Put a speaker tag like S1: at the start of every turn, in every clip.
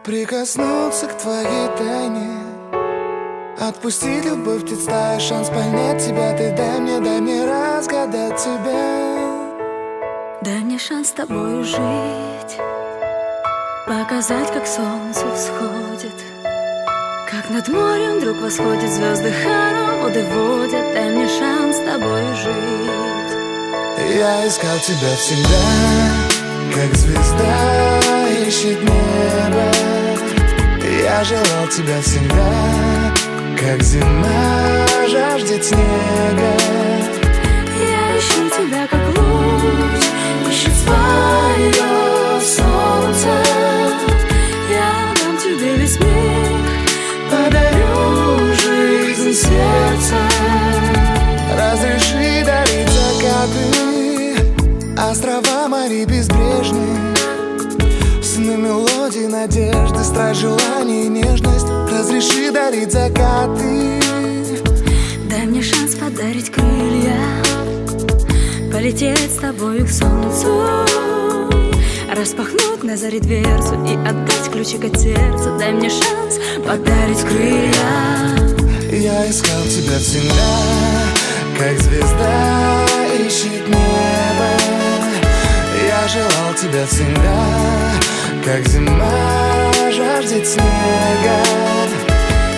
S1: Прикоснуться к твоей тайне, отпустить любовь, представить шанс понять тебя. Ты дай мне разгадать тебя.
S2: Дай мне шанс с тобою жить, показать, как солнце всходит, как над морем вдруг восходят звезды, хороводы водят. Дай мне шанс с тобою жить.
S1: Я искал тебя всегда, как звезда ищет небо. Я желал тебя всегда, как зима жаждет снега.
S2: Я ищу тебя, как луч ищет свое солнце. Я дам тебе весь мир, подарю жизнь сердца.
S1: Разреши дарить закаты, острова, моря безбрежные, сны, мелодии, надежды, страсть, желание и нежность. Разреши дарить закаты.
S2: Дай мне шанс подарить крылья, полететь с тобою к солнцу, распахнуть на заре дверцу и отдать ключик от сердца. Дай мне шанс подарить крылья.
S1: Я искал тебя всегда, как звезда ищет небо. Я желал тебя всегда, как зима жаждет снега.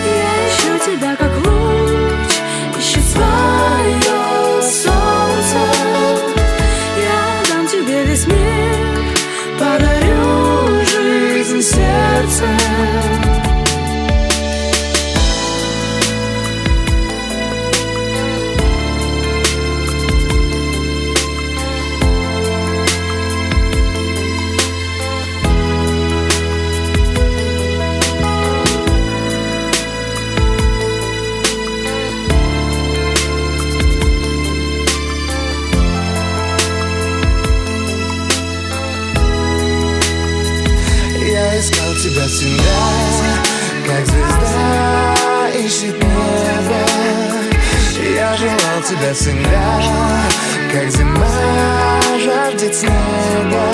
S2: Я ищу тебя, как луч ищет свое солнце. Я дам тебе весь мир, подарю жизнь сердца.
S1: Я искал тебя всегда, как звезда ищет небо. Я желал тебя всегда, как зима жаждет снега.